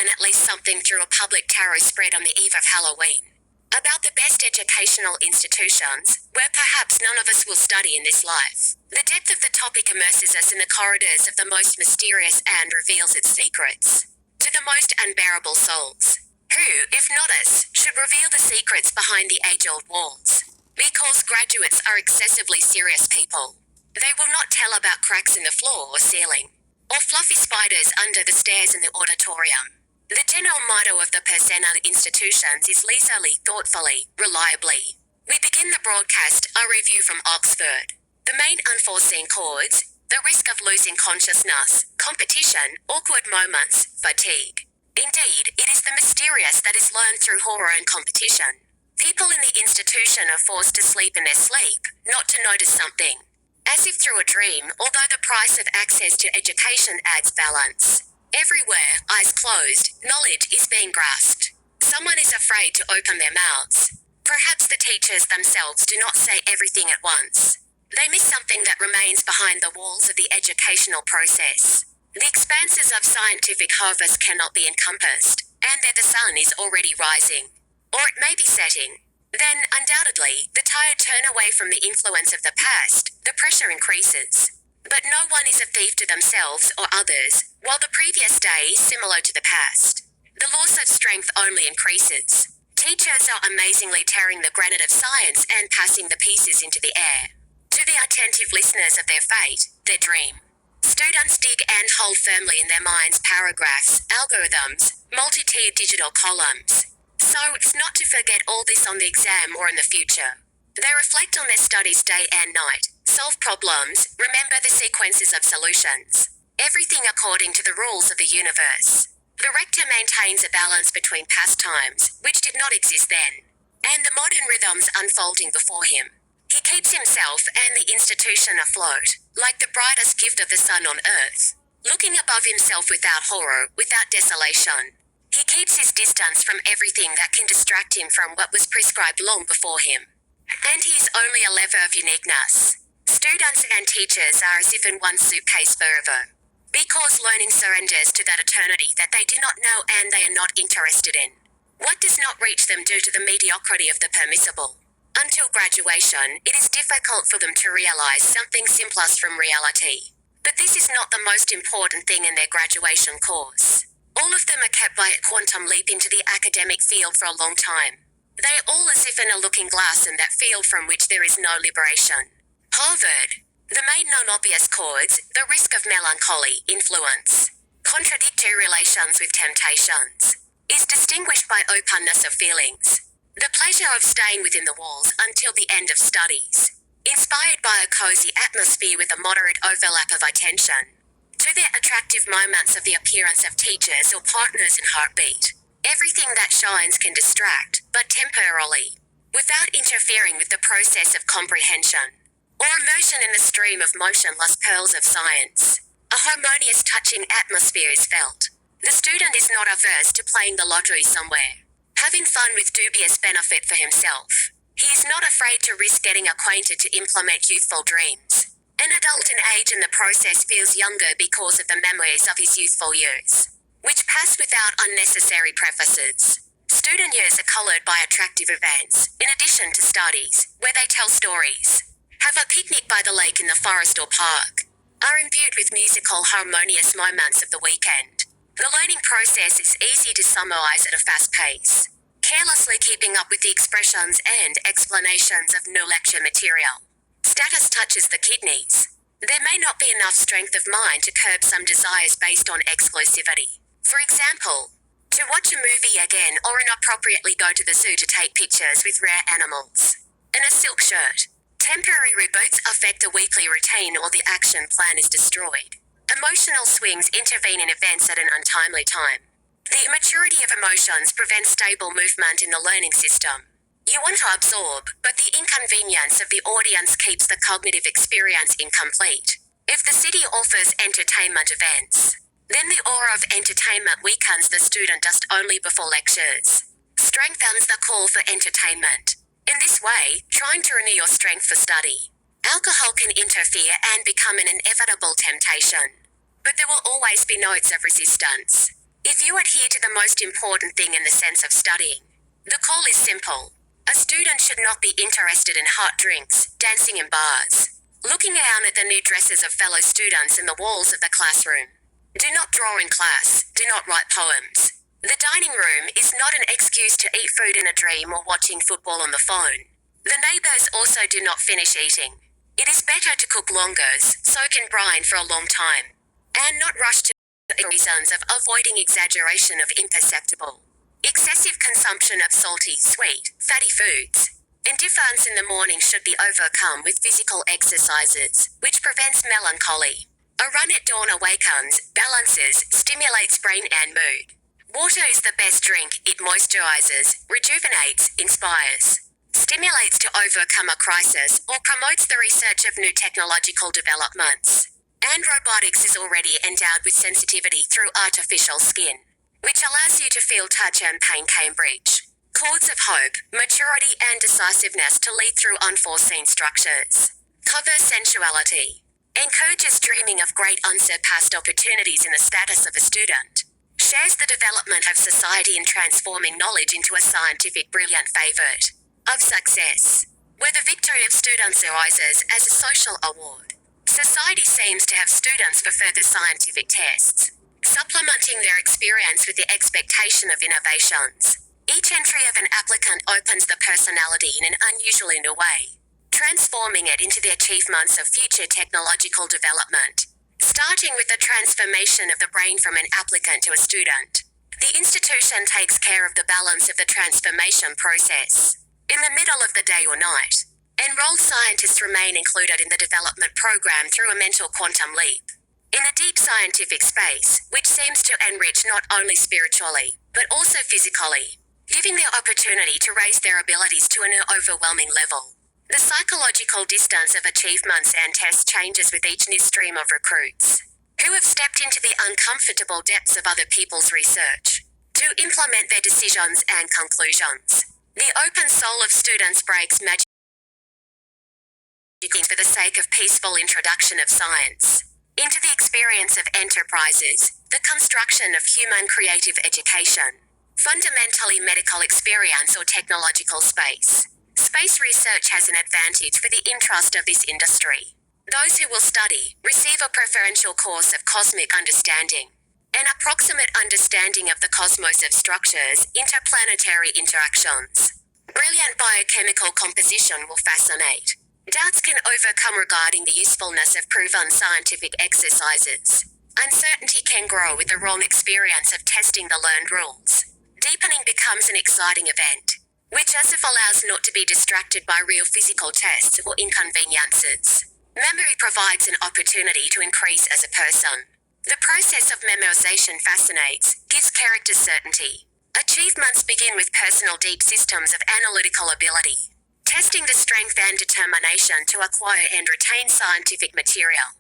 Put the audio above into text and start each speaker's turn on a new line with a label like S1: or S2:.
S1: learn at least something through a public tarot spread on the eve of Halloween. About the best educational institutions, where perhaps none of us will study in this life. The depth of the topic immerses us in the corridors of the most mysterious and reveals its secrets to the most unbearable souls. Who, if not us, should reveal the secrets behind the age-old walls? Because graduates are excessively serious people. They will not tell about cracks in the floor or ceiling, or fluffy spiders under the stairs in the auditorium. The general motto of the Persona institutions is leisurely, thoughtfully, reliably. We begin the broadcast, a review from Oxford. The main unforeseen chords, the risk of losing consciousness, competition, awkward moments, fatigue. Indeed, it is the mysterious that is learned through horror and competition. People in the institution are forced to sleep in their sleep, not to notice something. As if through a dream, although the price of access to education adds balance. Everywhere, eyes closed, knowledge is being grasped. Someone is afraid to open their mouths. Perhaps the teachers themselves do not say everything at once. They miss something that remains behind the walls of the educational process. The expanses of scientific harvest cannot be encompassed, and there the sun is already rising. Or it may be setting. Then, undoubtedly, the tired turn away from the influence of the past, the pressure increases. But no one is a thief to themselves or others, while the previous day is similar to the past. The loss of strength only increases. Teachers are amazingly tearing the granite of science and passing the pieces into the air. To the attentive listeners of their fate, their dream. Students dig and hold firmly in their minds paragraphs, algorithms, multi-tiered digital columns. So it's not to forget all this on the exam or in the future. They reflect on their studies day and night, solve problems, remember the sequences of solutions. Everything according to the rules of the universe. The rector maintains a balance between past times, which did not exist then, and the modern rhythms unfolding before him. He keeps himself and the institution afloat, like the brightest gift of the sun on earth, looking above himself without horror, without desolation. He keeps his distance from everything that can distract him from what was prescribed long before him. And he is only a lever of uniqueness. Students and teachers are as if in one suitcase forever. Because learning surrenders to that eternity that they do not know and they are not interested in. What does not reach them due to the mediocrity of the permissible? Until graduation, it is difficult for them to realize something simplest from reality. But this is not the most important thing in their graduation course. All of them are kept by a quantum leap into the academic field for a long time. They are all as if in a looking glass in that field from which there is no liberation. Harvard. The main non-obvious chords, the risk of melancholy, influence, contradictory relations with temptations, is distinguished by openness of feelings. The pleasure of staying within the walls until the end of studies, inspired by a cozy atmosphere with a moderate overlap of attention, to the attractive moments of the appearance of teachers or partners in heartbeat. Everything that shines can distract, but temporarily, without interfering with the process of comprehension, or immersion in the stream of motionless pearls of science. A harmonious touching atmosphere is felt. The student is not averse to playing the lottery somewhere, having fun with dubious benefit for himself. He is not afraid to risk getting acquainted to implement youthful dreams. An adult in age in the process feels younger because of the memories of his youthful years, which pass without unnecessary prefaces. Student years are colored by attractive events, in addition to studies, where they tell stories, have a picnic by the lake in the forest or park, are imbued with musical harmonious moments of the weekend. The learning process is easy to summarize at a fast pace, carelessly keeping up with the expressions and explanations of new lecture material. Status touches the kidneys. There may not be enough strength of mind to curb some desires based on exclusivity. For example, to watch a movie again or inappropriately go to the zoo to take pictures with rare animals. In a silk shirt. Temporary reboots affect the weekly routine or the action plan is destroyed. Emotional swings intervene in events at an untimely time. The immaturity of emotions prevents stable movement in the learning system. You want to absorb, but the inconvenience of the audience keeps the cognitive experience incomplete. If the city offers entertainment events, then the aura of entertainment weakens the student just only before lectures, strengthens the call for entertainment. In this way, trying to renew your strength for study. Alcohol can interfere and become an inevitable temptation. But there will always be notes of resistance. If you adhere to the most important thing in the sense of studying, the call is simple. A student should not be interested in hot drinks, dancing in bars, looking down at the new dresses of fellow students in the walls of the classroom. Do not draw in class, do not write poems. The dining room is not an excuse to eat food in a dream or watching football on the phone. The neighbours also do not finish eating. It is better to cook longos, soak in brine for a long time, and not rush to reasons of avoiding exaggeration of imperceptible, excessive consumption of salty, sweet, fatty foods. Indifference in the morning should be overcome with physical exercises, which prevents melancholy. A run at dawn awakens, balances, stimulates brain and mood. Water is the best drink. It moisturizes, rejuvenates, inspires, stimulates to overcome a crisis, or promotes the research of new technological developments. And robotics is already endowed with sensitivity through artificial skin, which allows you to feel touch and pain. Cambridge. Chords of hope, maturity and decisiveness to lead through unforeseen structures. Cover sensuality. Encourages dreaming of great unsurpassed opportunities in the status of a student. Shares the development of society in transforming knowledge into a scientific brilliant favorite of success, where the victory of students arises as a social award. Society seems to have students for further scientific tests, supplementing their experience with the expectation of innovations. Each entry of an applicant opens the personality in an unusually new way, transforming it into the achievements of future technological development. Starting with the transformation of the brain from an applicant to a student, the institution takes care of the balance of the transformation process. In the middle of the day or night, enrolled scientists remain included in the development program through a mental quantum leap. In the deep scientific space, which seems to enrich not only spiritually, but also physically, giving the opportunity to raise their abilities to an overwhelming level. The psychological distance of achievements and tests changes with each new stream of recruits, who have stepped into the uncomfortable depths of other people's research, to implement their decisions and conclusions. The open soul of students breaks magic for the sake of peaceful introduction of science into the experience of enterprises, the construction of human creative education, fundamentally medical experience or technological space. Space research has an advantage for the interest of this industry. Those who will study receive a preferential course of cosmic understanding, an approximate understanding of the cosmos of structures, interplanetary interactions. Brilliant biochemical composition will fascinate. Doubts can overcome regarding the usefulness of proven scientific exercises. Uncertainty can grow with the wrong experience of testing the learned rules. Deepening becomes an exciting event, which as if allows not to be distracted by real physical tests or inconveniences. Memory provides an opportunity to increase as a person. The process of memorization fascinates, gives character certainty. Achievements begin with personal deep systems of analytical ability, testing the strength and determination to acquire and retain scientific material.